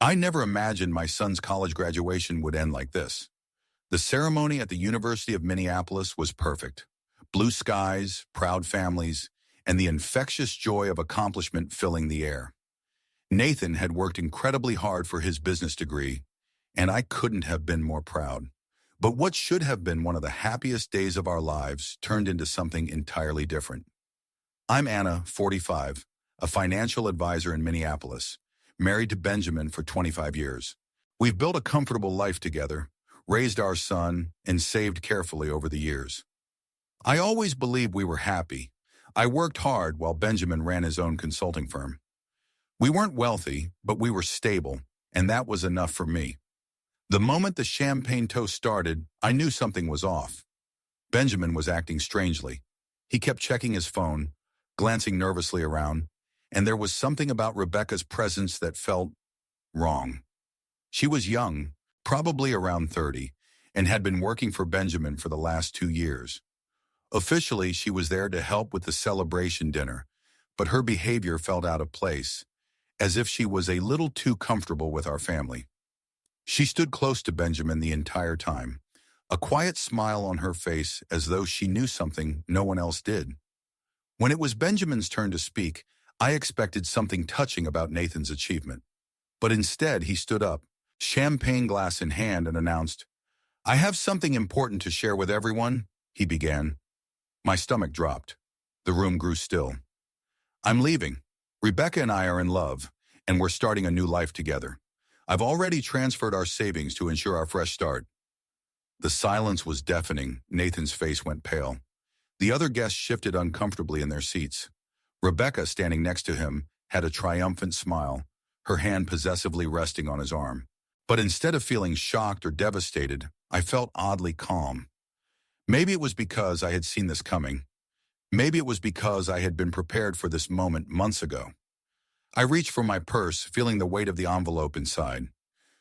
I never imagined my son's college graduation would end like this. The ceremony at the University of Minneapolis was perfect. Blue skies, proud families, and the infectious joy of accomplishment filling the air. Nathan had worked incredibly hard for his business degree, and I couldn't have been more proud. But what should have been one of the happiest days of our lives turned into something entirely different. I'm Anna, 45, a financial advisor in Minneapolis, married to Benjamin for 25 years. We've built a comfortable life together, raised our son, and saved carefully over the years. I always believed we were happy. I worked hard while Benjamin ran his own consulting firm. We weren't wealthy, but we were stable, and that was enough for me. The moment the champagne toast started, I knew something was off. Benjamin was acting strangely. He kept checking his phone, glancing nervously around, and there was something about Rebecca's presence that felt wrong. She was young, probably around 30, and had been working for Benjamin for the last 2 years. Officially, she was there to help with the celebration dinner, but her behavior felt out of place, as if she was a little too comfortable with our family. She stood close to Benjamin the entire time, a quiet smile on her face as though she knew something no one else did. When it was Benjamin's turn to speak, I expected something touching about Nathan's achievement. But instead, he stood up, champagne glass in hand, and announced, "I have something important to share with everyone," he began. My stomach dropped. The room grew still. "I'm leaving. Rebecca and I are in love, and we're starting a new life together. I've already transferred our savings to ensure our fresh start." The silence was deafening. Nathan's face went pale. The other guests shifted uncomfortably in their seats. Rebecca, standing next to him, had a triumphant smile, her hand possessively resting on his arm. But instead of feeling shocked or devastated, I felt oddly calm. Maybe it was because I had seen this coming. Maybe it was because I had been prepared for this moment months ago. I reached for my purse, feeling the weight of the envelope inside.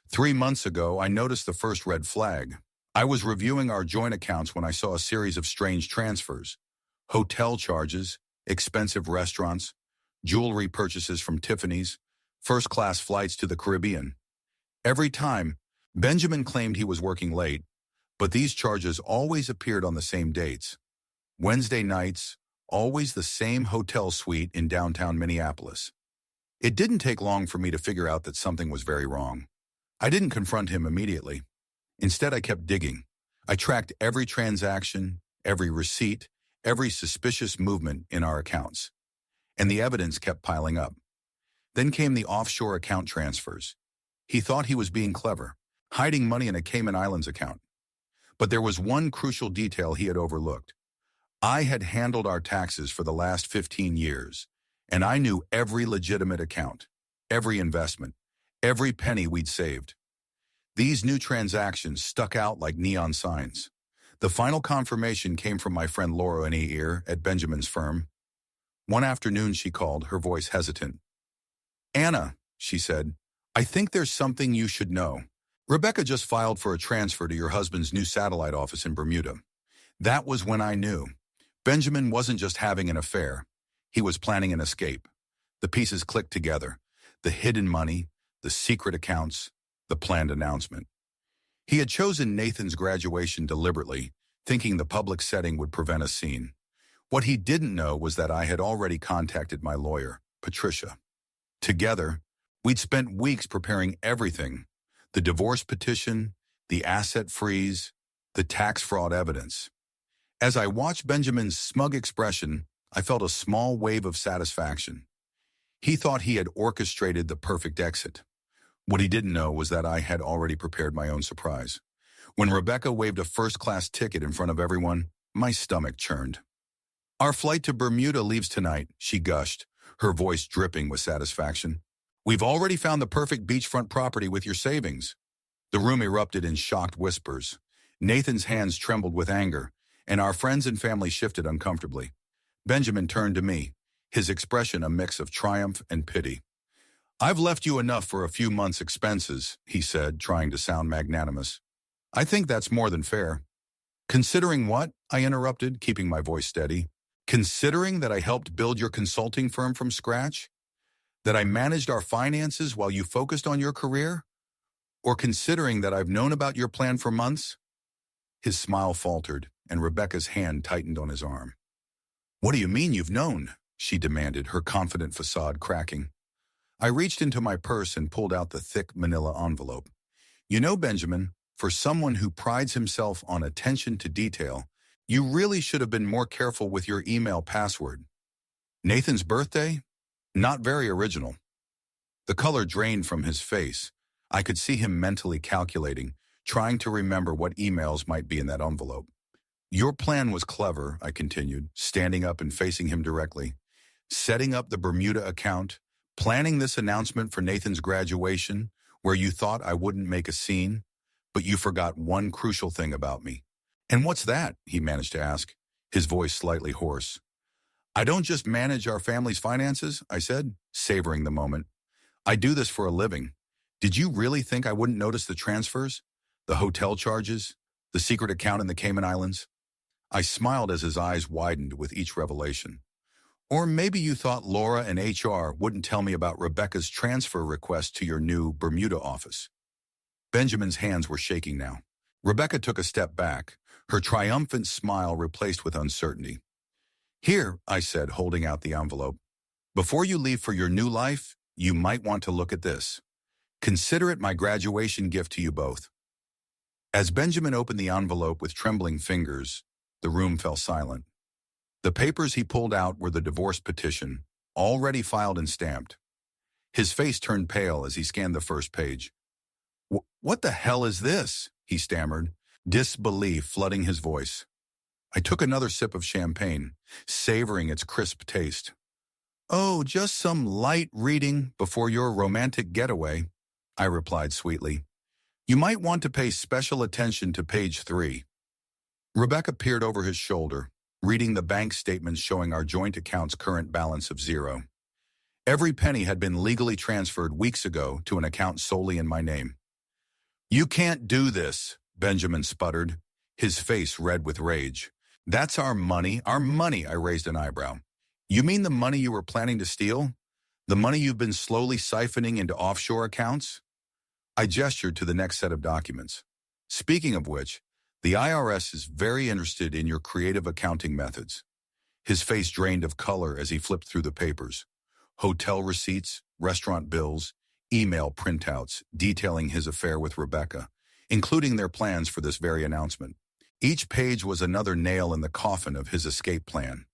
3 months ago, I noticed the first red flag. I was reviewing our joint accounts when I saw a series of strange transfers. Hotel charges, expensive restaurants, jewelry purchases from Tiffany's, first-class flights to the Caribbean. Every time, Benjamin claimed he was working late, but these charges always appeared on the same dates. Wednesday nights, always the same hotel suite in downtown Minneapolis. It didn't take long for me to figure out that something was very wrong. I didn't confront him immediately. Instead, I kept digging. I tracked every transaction, every receipt, every suspicious movement in our accounts. And the evidence kept piling up. Then came the offshore account transfers. He thought he was being clever, hiding money in a Cayman Islands account. But there was one crucial detail he had overlooked. I had handled our taxes for the last 15 years, and I knew every legitimate account, every investment, every penny we'd saved. These new transactions stuck out like neon signs. The final confirmation came from my friend Laura Ear at Benjamin's firm. One afternoon she called, her voice hesitant. "Anna," she said, "I think there's something you should know. Rebecca just filed for a transfer to your husband's new satellite office in Bermuda." That was when I knew. Benjamin wasn't just having an affair. He was planning an escape. The pieces clicked together. The hidden money, the secret accounts, the planned announcement. He had chosen Nathan's graduation deliberately, thinking the public setting would prevent a scene. What he didn't know was that I had already contacted my lawyer, Patricia. Together, we'd spent weeks preparing everything: the divorce petition, the asset freeze, the tax fraud evidence. As I watched Benjamin's smug expression, I felt a small wave of satisfaction. He thought he had orchestrated the perfect exit. What he didn't know was that I had already prepared my own surprise. When Rebecca waved a first-class ticket in front of everyone, my stomach churned. "Our flight to Bermuda leaves tonight," she gushed, her voice dripping with satisfaction. "We've already found the perfect beachfront property with your savings." The room erupted in shocked whispers. Nathan's hands trembled with anger, and our friends and family shifted uncomfortably. Benjamin turned to me, his expression a mix of triumph and pity. "I've left you enough for a few months' expenses," he said, trying to sound magnanimous. "I think that's more than fair." "Considering what?" I interrupted, keeping my voice steady. "Considering that I helped build your consulting firm from scratch?" That I managed our finances while you focused on your career? Or considering that I've known about your plan for months? His smile faltered, and Rebecca's hand tightened on his arm. What do you mean you've known? She demanded, her confident facade cracking. I reached into my purse and pulled out the thick manila envelope. You know, Benjamin, for someone who prides himself on attention to detail, you really should have been more careful with your email password. Nathan's birthday? Not very original. The color drained from his face. I could see him mentally calculating, trying to remember what emails might be in that envelope. Your plan was clever, I continued, standing up and facing him directly. Setting up the Bermuda account, planning this announcement for Nathan's graduation, where you thought I wouldn't make a scene, but you forgot one crucial thing about me. And what's that? He managed to ask, his voice slightly hoarse. I don't just manage our family's finances, I said, savoring the moment. I do this for a living. Did you really think I wouldn't notice the transfers? The hotel charges? The secret account in the Cayman Islands? I smiled as his eyes widened with each revelation. Or maybe you thought Laura and HR wouldn't tell me about Rebecca's transfer request to your new Bermuda office. Benjamin's hands were shaking now. Rebecca took a step back, her triumphant smile replaced with uncertainty. Here, I said, holding out the envelope. Before you leave for your new life, you might want to look at this. Consider it my graduation gift to you both. As Benjamin opened the envelope with trembling fingers, the room fell silent. The papers he pulled out were the divorce petition, already filed and stamped. His face turned pale as he scanned the first page. What the hell is this? He stammered, disbelief flooding his voice. I took another sip of champagne, savoring its crisp taste. Oh, just some light reading before your romantic getaway, I replied sweetly. You might want to pay special attention to page 3. Rebecca peered over his shoulder, reading the bank statements showing our joint account's current balance of 0. Every penny had been legally transferred weeks ago to an account solely in my name. You can't do this, Benjamin sputtered, his face red with rage. That's our money, I raised an eyebrow. You mean the money you were planning to steal? The money you've been slowly siphoning into offshore accounts? I gestured to the next set of documents. Speaking of which, the IRS is very interested in your creative accounting methods. His face drained of color as he flipped through the papers. Hotel receipts, restaurant bills, email printouts detailing his affair with Rebecca, including their plans for this very announcement. Each page was another nail in the coffin of his escape plan.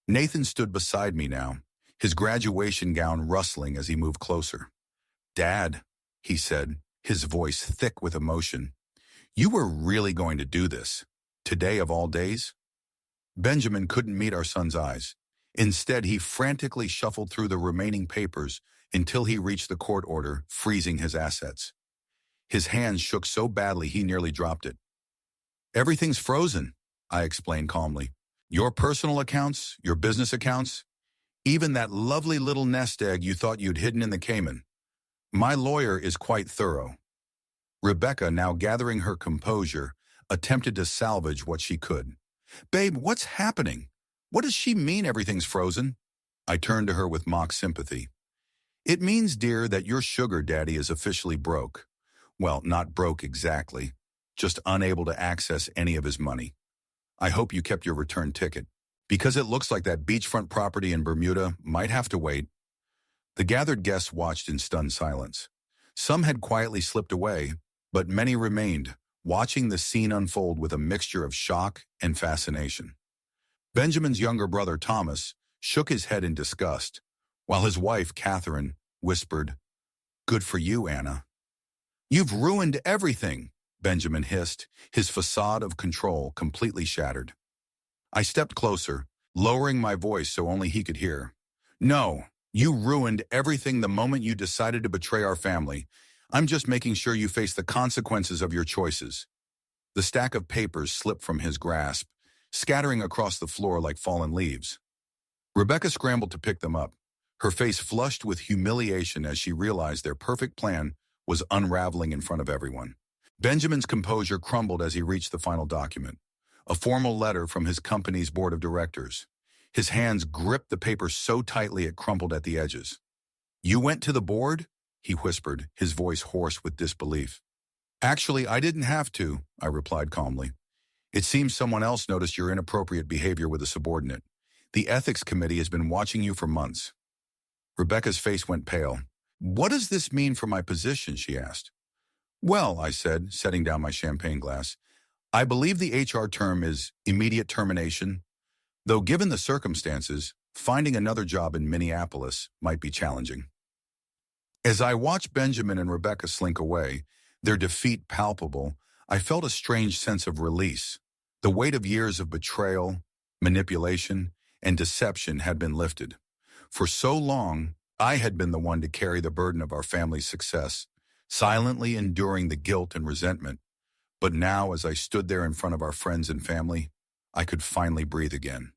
Nathan stood beside me now, his graduation gown rustling as he moved closer. Dad, he said, his voice thick with emotion. You were really going to do this? Today of all days? Benjamin couldn't meet our son's eyes. Instead, he frantically shuffled through the remaining papers until he reached the court order, freezing his assets. His hands shook so badly he nearly dropped it. Everything's frozen, I explained calmly. Your personal accounts, your business accounts, even that lovely little nest egg you thought you'd hidden in the Cayman. My lawyer is quite thorough. Rebecca, now gathering her composure, attempted to salvage what she could. Babe, what's happening? What does she mean everything's frozen? I turned to her with mock sympathy. It means, dear, that your sugar daddy is officially broke. Well, not broke exactly, just unable to access any of his money. I hope you kept your return ticket, because it looks like that beachfront property in Bermuda might have to wait. The gathered guests watched in stunned silence. Some had quietly slipped away, but many remained, watching the scene unfold with a mixture of shock and fascination. Benjamin's younger brother, Thomas, shook his head in disgust, while his wife, Catherine, whispered, Good for you, Anna. You've ruined everything, Benjamin hissed, his facade of control completely shattered. I stepped closer, lowering my voice so only he could hear. No, you ruined everything the moment you decided to betray our family. I'm just making sure you face the consequences of your choices. The stack of papers slipped from his grasp, scattering across the floor like fallen leaves. Rebecca scrambled to pick them up, her face flushed with humiliation as she realized their perfect plan was unraveling in front of everyone. Benjamin's composure crumbled as he reached the final document, a formal letter from his company's board of directors. His hands gripped the paper so tightly it crumpled at the edges. You went to the board? He whispered, his voice hoarse with disbelief. Actually, I didn't have to, I replied calmly. It seems someone else noticed your inappropriate behavior with a subordinate. The ethics committee has been watching you for months. Rebecca's face went pale. What does this mean for my position, she asked. Well, I said, setting down my champagne glass, I believe the HR term is immediate termination, though given the circumstances, finding another job in Minneapolis might be challenging. As I watched Benjamin and Rebecca slink away, their defeat palpable, I felt a strange sense of release. The weight of years of betrayal, manipulation, and deception had been lifted. For so long, I had been the one to carry the burden of our family's success, silently enduring the guilt and resentment. But now, as I stood there in front of our friends and family, I could finally breathe again.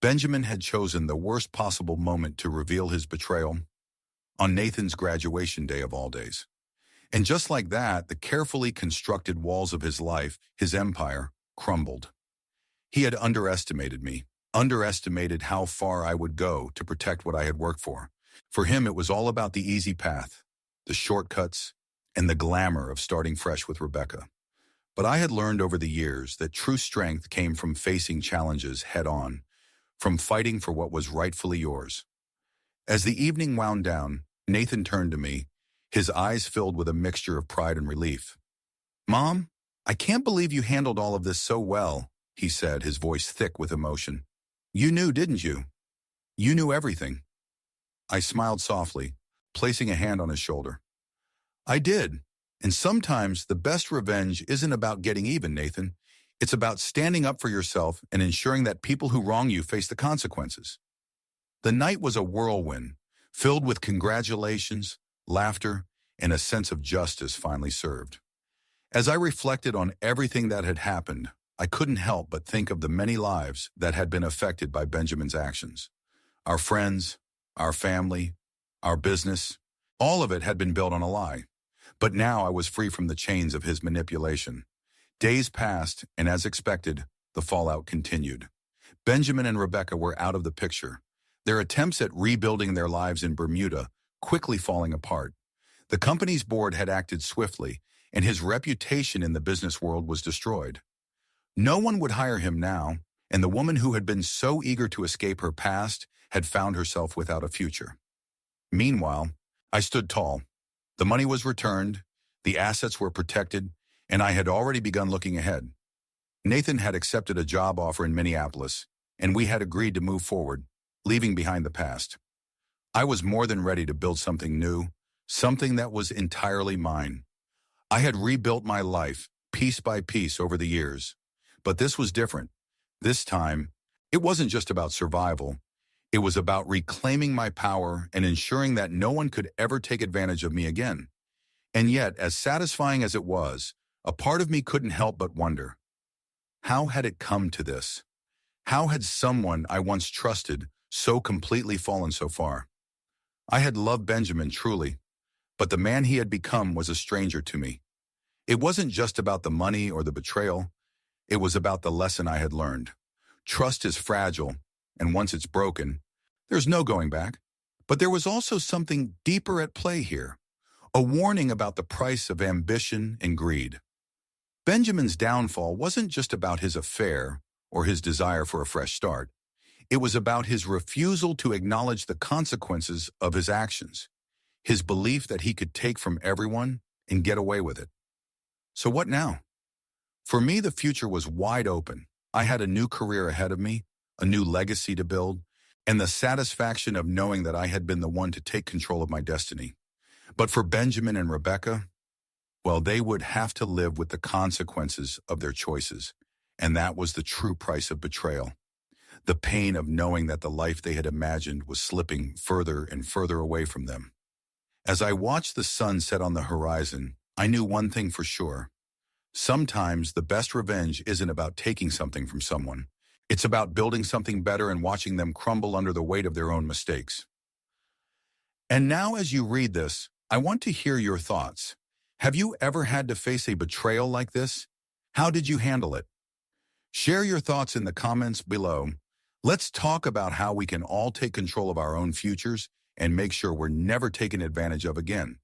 Benjamin had chosen the worst possible moment to reveal his betrayal, on Nathan's graduation day of all days. And just like that, the carefully constructed walls of his life, his empire, crumbled. He had underestimated me, underestimated how far I would go to protect what I had worked for. For him, it was all about the easy path, the shortcuts, and the glamour of starting fresh with Rebecca. But I had learned over the years that true strength came from facing challenges head-on, from fighting for what was rightfully yours. As the evening wound down, Nathan turned to me, his eyes filled with a mixture of pride and relief. Mom, I can't believe you handled all of this so well, he said, his voice thick with emotion. You knew, didn't you? You knew everything. I smiled softly, placing a hand on his shoulder. I did, and sometimes the best revenge isn't about getting even, Nathan. It's about standing up for yourself and ensuring that people who wrong you face the consequences. The night was a whirlwind, filled with congratulations, laughter, and a sense of justice finally served. As I reflected on everything that had happened, I couldn't help but think of the many lives that had been affected by Benjamin's actions. Our friends, our family, our business, all of it had been built on a lie. But now I was free from the chains of his manipulation. Days passed, and as expected, the fallout continued. Benjamin and Rebecca were out of the picture, their attempts at rebuilding their lives in Bermuda quickly falling apart. The company's board had acted swiftly, and his reputation in the business world was destroyed. No one would hire him now, and the woman who had been so eager to escape her past had found herself without a future. Meanwhile, I stood tall. The money was returned, the assets were protected, and I had already begun looking ahead. Nathan had accepted a job offer in Minneapolis, and we had agreed to move forward, leaving behind the past. I was more than ready to build something new, something that was entirely mine. I had rebuilt my life, piece by piece over the years. But this was different. This time, it wasn't just about survival. It was about reclaiming my power and ensuring that no one could ever take advantage of me again. And yet, as satisfying as it was, a part of me couldn't help but wonder, how had it come to this? How had someone I once trusted so completely fallen so far? I had loved Benjamin truly, but the man he had become was a stranger to me. It wasn't just about the money or the betrayal. It was about the lesson I had learned. Trust is fragile, and once it's broken, there's no going back. But there was also something deeper at play here, a warning about the price of ambition and greed. Benjamin's downfall wasn't just about his affair or his desire for a fresh start. It was about his refusal to acknowledge the consequences of his actions, his belief that he could take from everyone and get away with it. So what now? For me, the future was wide open. I had a new career ahead of me, a new legacy to build, and the satisfaction of knowing that I had been the one to take control of my destiny. But for Benjamin and Rebecca, well, they would have to live with the consequences of their choices, and that was the true price of betrayal. The pain of knowing that the life they had imagined was slipping further and further away from them. As I watched the sun set on the horizon, I knew one thing for sure. Sometimes the best revenge isn't about taking something from someone. It's about building something better and watching them crumble under the weight of their own mistakes. And now as you read this, I want to hear your thoughts. Have you ever had to face a betrayal like this? How did you handle it? Share your thoughts in the comments below. Let's talk about how we can all take control of our own futures and make sure we're never taken advantage of again.